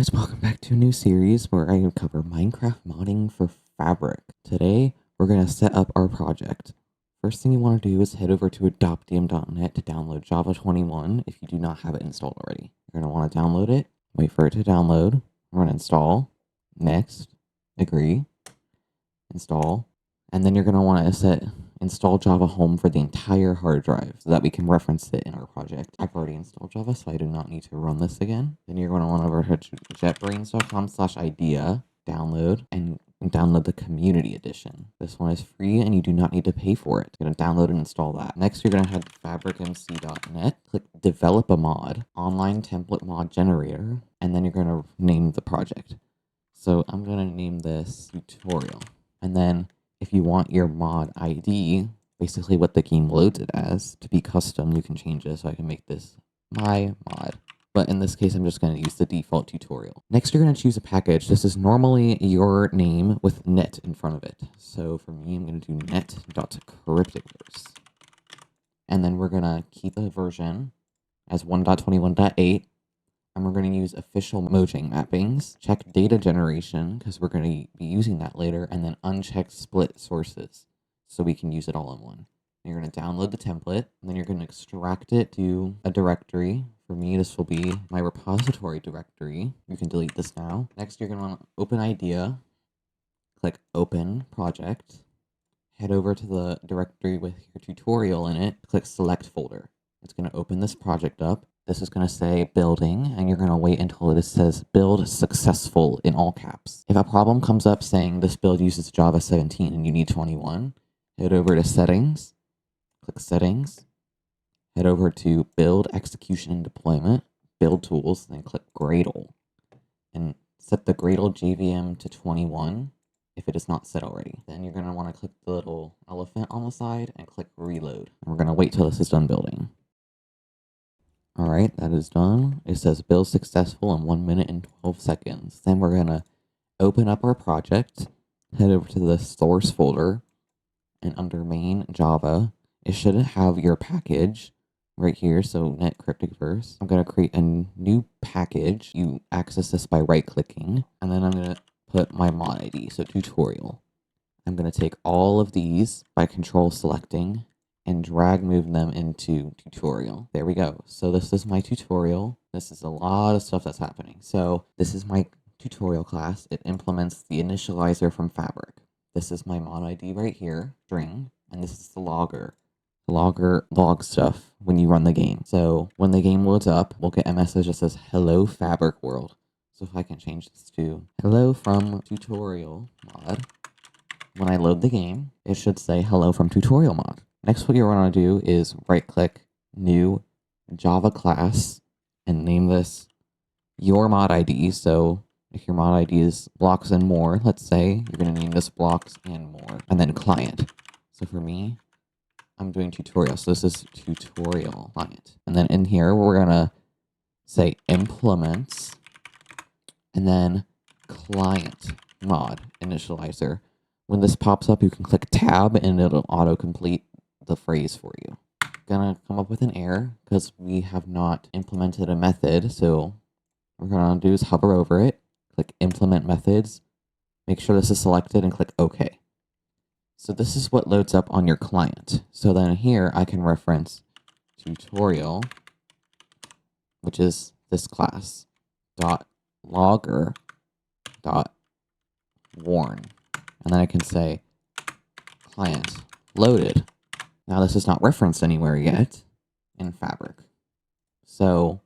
guys, welcome back to a new series where I cover Minecraft modding for Fabric. Today, we're going to set up our project. First thing you want to do is head over to adoptium.net to download Java 21 if you do not have it installed already. You're going to want to download it, wait for it to download, run install, next, agree, install, and then you're going to want to set install Java home for the entire hard drive so that we can reference it in our project. I've already installed Java, so I do not need to run this again. Then you're going to want to over to jetbrains.com/idea, download, and download the community edition. This one is free and you do not need to pay for it. You're going to download and install that. Next, you're going to head to fabricmc.net, click develop a mod, online template mod generator, and then you're going to name the project. So I'm going to name this tutorial. And then if you want your mod ID, basically what the game loads it as, to be custom, you can change it. So I can make this my mod. But in this case, I'm just going to use the default tutorial. Next, you're going to choose a package. This is normally your name with net in front of it. So for me, I'm going to do net.crypticverse. And then we're going to keep the version as 1.21.8. And we're going to use official Mojang mappings, check data generation, because we're going to be using that later, and then uncheck split sources, so we can use it all in one. You're going to download the template, and then you're going to extract it to a directory. For me, this will be my repository directory. You can delete this now. Next, you're going to want to open idea, click open project, head over to the directory with your tutorial in it, click select folder. It's going to open this project up. This is going to say building, and you're going to wait until it says build successful in all caps. If a problem comes up saying this build uses Java 17 and you need 21, head over to settings, click settings, head over to build execution and deployment, build tools, then click Gradle, and set the Gradle JVM to 21 if it is not set already. Then you're going to want to click the little elephant on the side and click reload. And we're going to wait till this is done building. Alright, that is done. It says build successful in 1 minute and 12 seconds. Then we're going to open up our project, head over to the source folder, and under main Java, it should have your package right here, so net crypticverse. I'm going to create a new package. You access this by right-clicking, and then I'm going to put my mod ID, so tutorial. I'm going to take all of these by control selecting, and drag move them into tutorial. There we go. So this is my tutorial. This is a lot of stuff that's happening. So this is my tutorial class. It implements the initializer from Fabric. This is my mod ID right here, string, and this is the logger. The logger logs stuff when you run the game. So when the game loads up, we'll get a message that says hello Fabric world. So if I can change this to hello from tutorial mod, when I load the game, it should say hello from tutorial mod. Next, what you want to do is right-click, new Java class, and name this your mod ID. So if your mod ID is blocks and more, let's say, you're going to name this blocks and more, and then client. So for me, I'm doing tutorial. So this is tutorial client. And then in here, we're going to say implements, and then client mod initializer. When this pops up, you can click tab and it'll autocomplete the phrase for you. Gonna come up with an error because we have not implemented a method. So what we're gonna do is hover over it, click implement methods, make sure this is selected and click OK. So this is what loads up on your client. So then here I can reference tutorial, which is this class, dot logger dot warn. And then I can say client loaded. Now this is not referenced anywhere yet in Fabric. So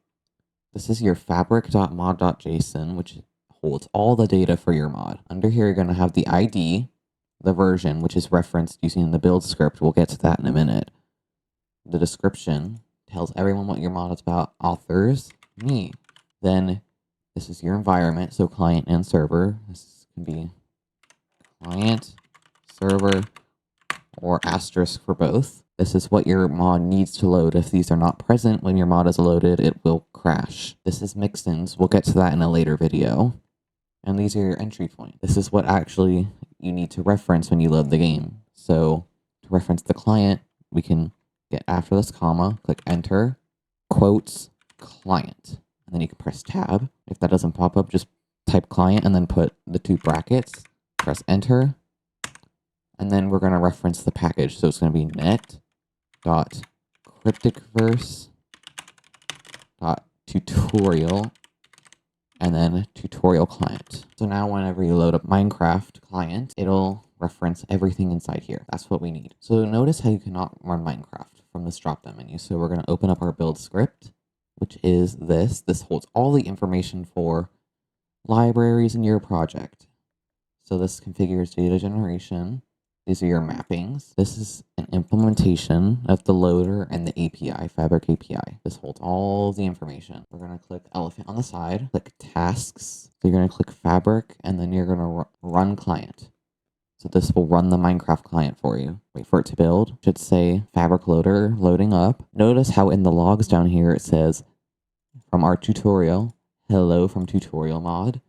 this is your fabric.mod.json, which holds all the data for your mod. Under here, you're going to have the ID, the version, which is referenced using the build script. We'll get to that in a minute. The description tells everyone what your mod is about. Authors, me. Then this is your environment, so client and server. This can be client, server, or asterisk for both. This is what your mod needs to load. If these are not present when your mod is loaded, it will crash. This is mixins. We'll get to that in a later video. And these are your entry points. This is what actually you need to reference when you load the game. So to reference the client, we can get after this comma, click enter, quotes, client. And then you can press tab. If that doesn't pop up, just type client and then put the 2 brackets, press enter, and then we're going to reference the package. So it's going to be net.crypticverse.tutorial and then tutorial client. So now whenever you load up Minecraft client, it'll reference everything inside here. That's what we need. So notice how you cannot run Minecraft from this drop-down menu. So we're going to open up our build script, which is this. This holds all the information for libraries in your project. So this configures data generation. These are your mappings. This is an implementation of the loader and the API, Fabric API. This holds all the information. We're going to click elephant on the side, click tasks. So you're going to click Fabric, and then you're going to run client. So this will run the Minecraft client for you. Wait for it to build. It should say Fabric loader loading up. Notice how in the logs down here it says from our tutorial, hello from tutorial mod,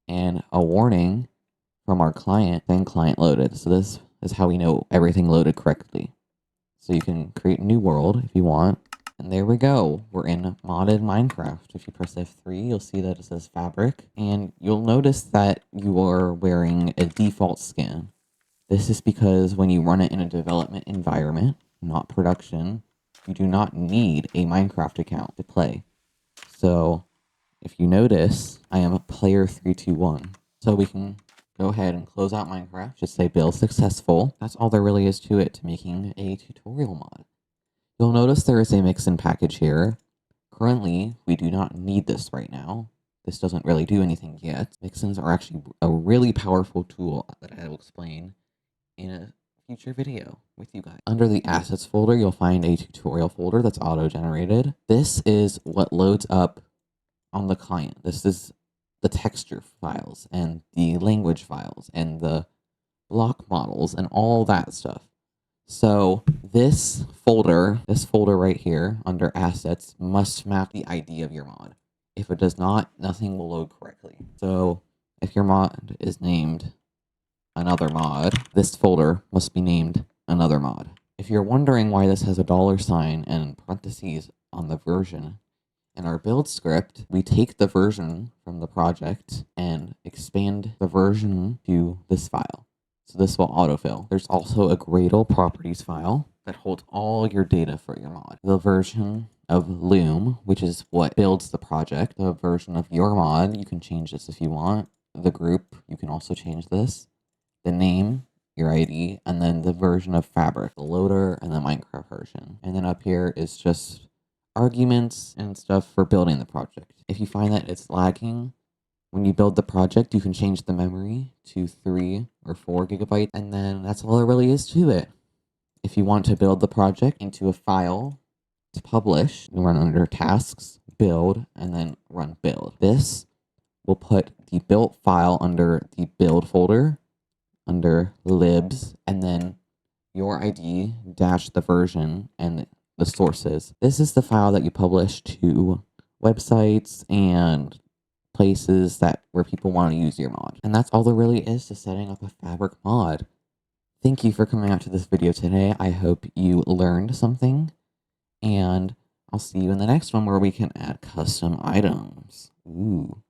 and a warning from our client, then client loaded. So this is how we know everything loaded correctly. So you can create a new world if you want. And there we go. We're in modded Minecraft. If you press F3, you'll see that it says Fabric. And you'll notice that you are wearing a default skin. This is because when you run it in a development environment, not production, you do not need a Minecraft account to play. So if you notice, I am a player 321. So we can go ahead and close out Minecraft. Just say build successful. That's all there really is to it, to making a tutorial mod. You'll notice there is a mix-in package here. Currently, we do not need this right now. This doesn't really do anything yet. Mix-ins are actually a really powerful tool that I will explain in a future video with you guys. Under the assets folder, you'll find a tutorial folder that's auto-generated. This is what loads up on the client. This is the texture files and the language files and the block models and all that stuff. So this folder right here under assets must map the ID of your mod. If it does not, nothing will load correctly. So if your mod is named another mod, this folder must be named another mod. If you're wondering why this has a $sign and parentheses on the version, in our build script, we take the version from the project and expand the version to this file. So this will autofill. There's also a Gradle properties file that holds all your data for your mod. The version of Loom, which is what builds the project. The version of your mod, you can change this if you want. The group, you can also change this. The name, your ID, and then the version of Fabric, the loader, and the Minecraft version. And then up here is just arguments and stuff for building the project. If you find that it's lagging, when you build the project, you can change the memory to 3 or 4 gigabytes, and then that's all there really is to it. If you want to build the project into a file to publish, you run under tasks, build, and then run build. This will put the built file under the build folder, under libs, and then your ID dash the version and the sources. This is the file that you publish to websites and places where people want to use your mod. And that's all there really is to setting up a Fabric mod. Thank you for coming out to this video today. I hope you learned something, and I'll see you in the next one where we can add custom items. Ooh.